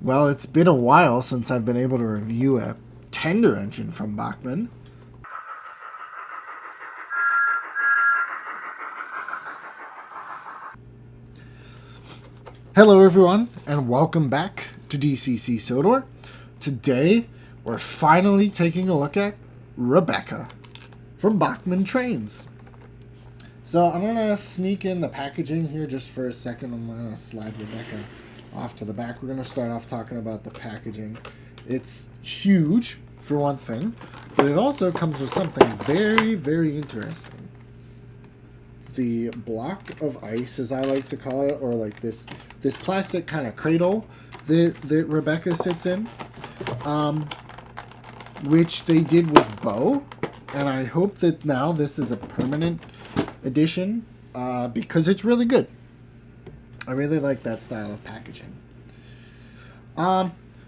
Well, it's been a while since I've been able to review a tender engine from Bachmann. Hello, everyone, and welcome back to DCC Sodor. Today, we're finally taking a look at Rebecca from Bachmann Trains. So I'm going to sneak in the packaging here just for a second. I'm going to slide Rebecca off to the back. We're going to start off talking about the packaging. It's huge, for one thing, but it also comes with something very, very interesting. The block of ice, as I like to call it, or like this plastic kind of cradle that Rebecca sits in, which they did with Bo, and I hope that now this is a permanent edition because it's really good. I really like that style of packaging.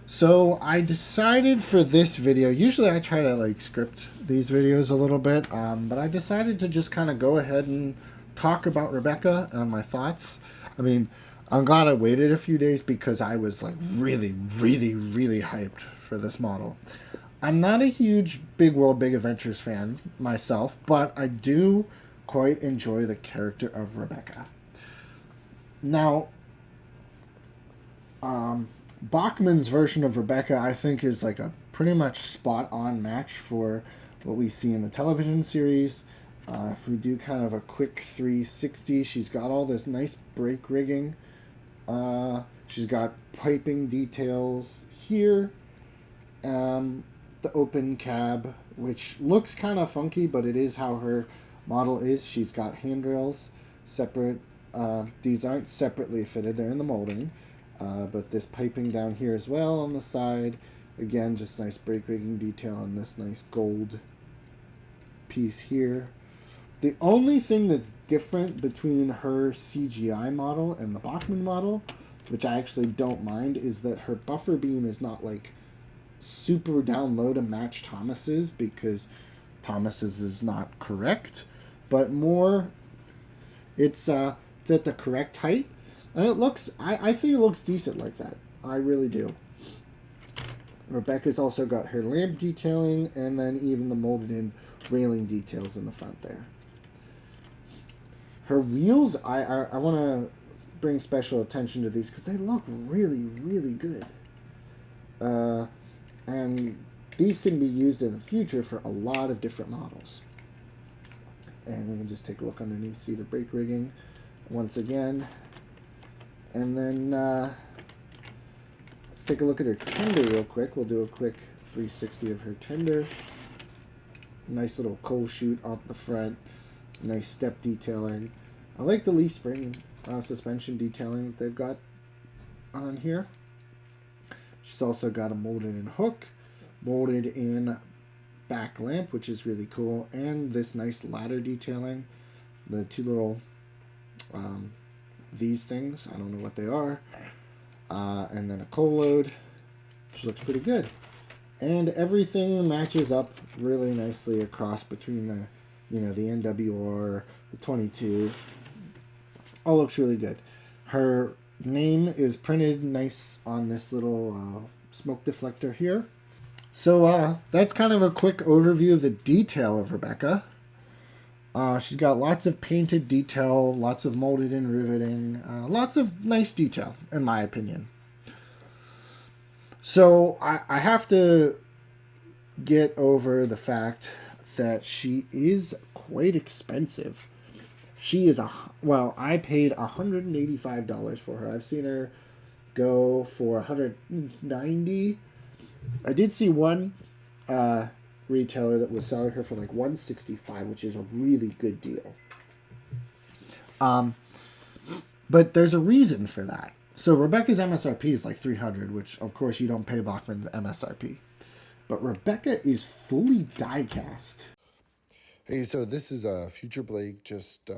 So I decided for this video, usually I try to script these videos a little bit, but I decided to just kind of go ahead and talk about Rebecca and my thoughts. I mean, I'm glad I waited a few days because I was really, really, really hyped for this model. I'm not a huge Big World, Big Adventures fan myself, but I do quite enjoy the character of Rebecca. Now, Bachmann's version of Rebecca, I think, is a pretty much spot-on match for what we see in the television series. If we do kind of a quick 360, she's got all this nice brake rigging. She's got piping details here. The open cab, which looks kind of funky, but it is how her model is. She's got handrails separate. These aren't separately fitted, they're in the molding. But this piping down here as well on the side. Again, just nice brake rigging detail on this nice gold piece here. The only thing that's different between her CGI model and the Bachmann model, which I actually don't mind, is that her buffer beam is not super down low to match Thomas's, because Thomas's is not correct, but more it's at the correct height. And it looks, I think it looks decent like that. I really do. Rebecca's also got her lamp detailing, and then even the molded in railing details in the front there. Her wheels, I want to bring special attention to these because they look really, really good. And these can be used in the future for a lot of different models. And we can just take a look underneath, see the brake rigging once again. And then let's take a look at her tender real quick. We'll do a quick 360 of her tender. Nice little coal chute up the front. Nice step detailing. I like the leaf spring suspension detailing that they've got on here. She's also got a molded in hook, molded in back lamp, which is really cool, and this nice ladder detailing. The two little these things, I don't know what they are, and then a coal load, which looks pretty good. And everything matches up really nicely across between the, the NWR, the 22. All looks really good. Her name is printed nice on this little smoke deflector here. So that's kind of a quick overview of the detail of Rebecca. She's got lots of painted detail, lots of molded in riveting, lots of nice detail, in my opinion. So I have to get over the fact that she is quite expensive. She is I paid $185 for her. I've seen her go for $190. I did see one retailer that was selling her for $165, which is a really good deal. But there's a reason for that. So Rebecca's MSRP is $300, which of course you don't pay Bachmann's MSRP. But Rebecca is fully die cast. Hey, so this is Future Blake, just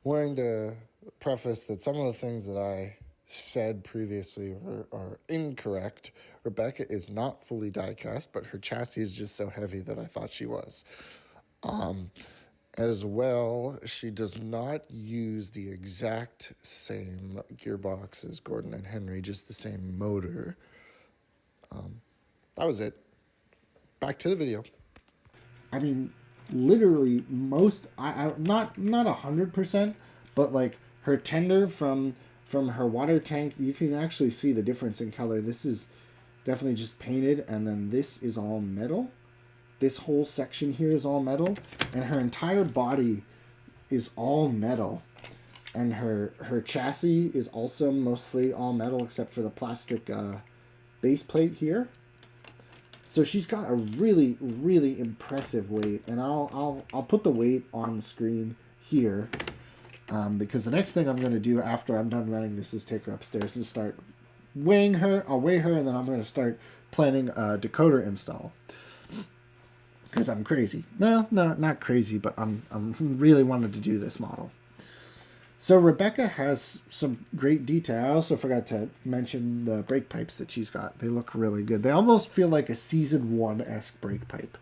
wanting to preface that some of the things that I said previously are incorrect. Rebecca is not fully die cast, but her chassis is just so heavy that I thought she was. As well, she does not use the exact same gearbox as Gordon and Henry, just the same motor. That was it. Back to the video. I mean, literally most. I not 100%, but like her tender from her water tank, you can actually see the difference in color. This is definitely just painted, and then this is all metal. This whole section here is all metal, and her entire body is all metal. And her chassis is also mostly all metal except for the plastic base plate here. So she's got a really, really impressive weight, and I'll put the weight on the screen here, because the next thing I'm going to do after I'm done running this is take her upstairs and start weighing her. I'll weigh her, and then I'm going to start planning a decoder install. Because I'm crazy. No, not crazy, but I'm really wanted to do this model. So Rebecca has some great detail. I also forgot to mention the brake pipes that she's got. They look really good. They almost feel like a Season 1-esque brake pipe.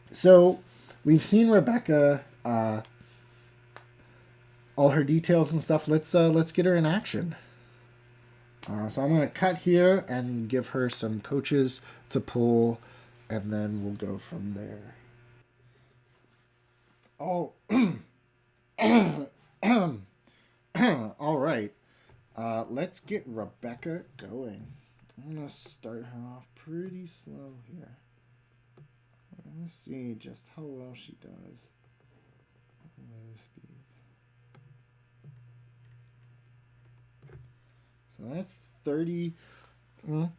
So we've seen Rebecca, all her details and stuff. Let's get her in action. So I'm going to cut here and give her some coaches to pull, and then we'll go from there. Oh, all right. Let's get Rebecca going. I'm going to start her off pretty slow here. Let's see just how well she does. Low speeds. So that's 30.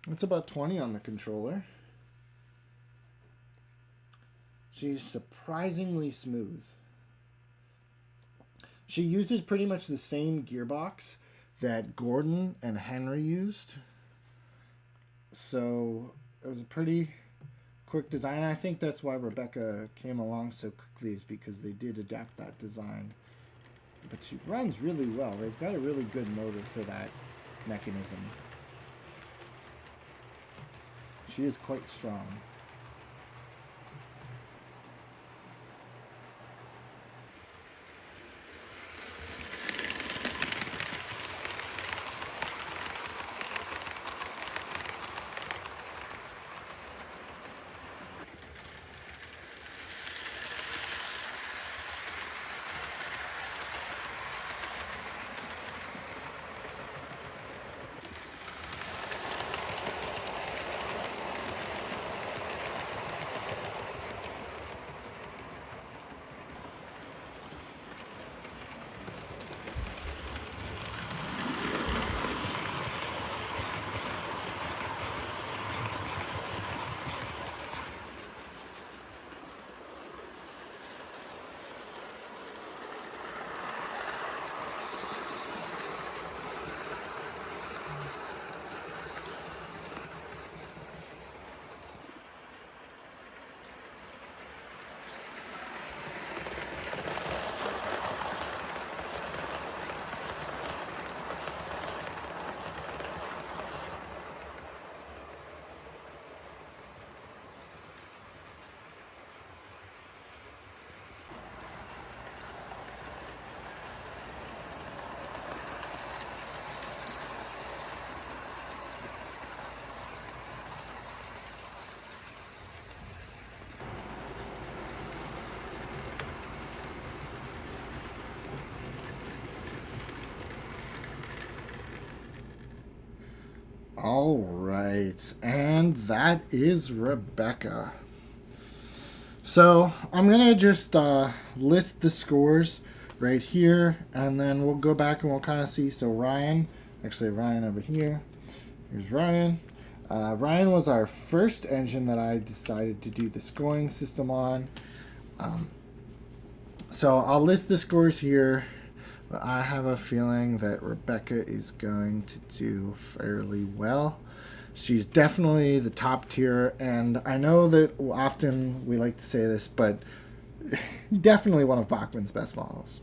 That's about 20 on the controller. She's surprisingly smooth. She uses pretty much the same gearbox that Gordon and Henry used. So it was a pretty quick design. I think that's why Rebecca came along so quickly, is because they did adapt that design. But she runs really well. They've got a really good motor for that mechanism. She is quite strong. All right, and that is Rebecca. So I'm gonna just list the scores right here, and then we'll go back and we'll kind of see. So Ryan over here. Here's Ryan. Ryan was our first engine that I decided to do the scoring system on. So I'll list the scores here. But I have a feeling that Rebecca is going to do fairly well. She's definitely the top tier, and I know that often we like to say this, but definitely one of Bachmann's best models.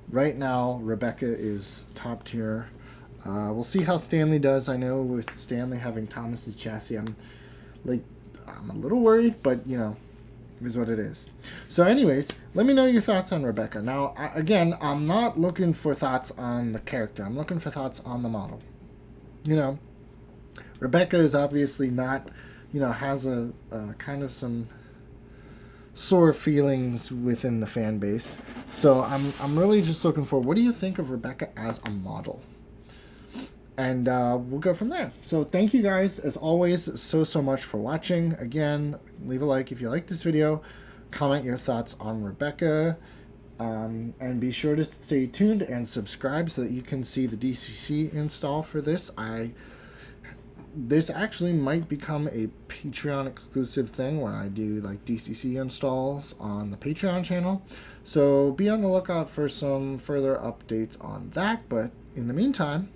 Right now, Rebecca is top tier. We'll see how Stanley does. I know with Stanley having Thomas's chassis, I'm a little worried, but is what it is. So anyways, let me know your thoughts on Rebecca. Now, again, I'm not looking for thoughts on the character. I'm looking for thoughts on the model. You know, Rebecca is obviously not, has a kind of some sore feelings within the fan base. So I'm really just looking for, what do you think of Rebecca as a model? And we'll go from there. So thank you guys, as always, so much for watching. Again, leave a like if you like this video. Comment your thoughts on Rebecca. And be sure to stay tuned and subscribe so that you can see the DCC install for this. This actually might become a Patreon exclusive thing where I do like DCC installs on the Patreon channel. So be on the lookout for some further updates on that. But in the meantime,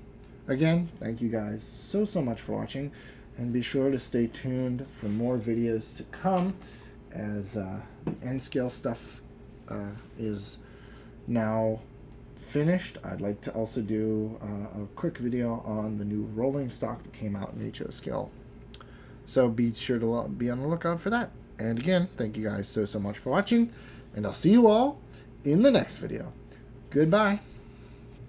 again, thank you guys so much for watching, and be sure to stay tuned for more videos to come as the N-scale stuff is now finished. I'd like to also do a quick video on the new rolling stock that came out in HO scale. So be sure to be on the lookout for that. And again, thank you guys so much for watching, and I'll see you all in the next video. Goodbye.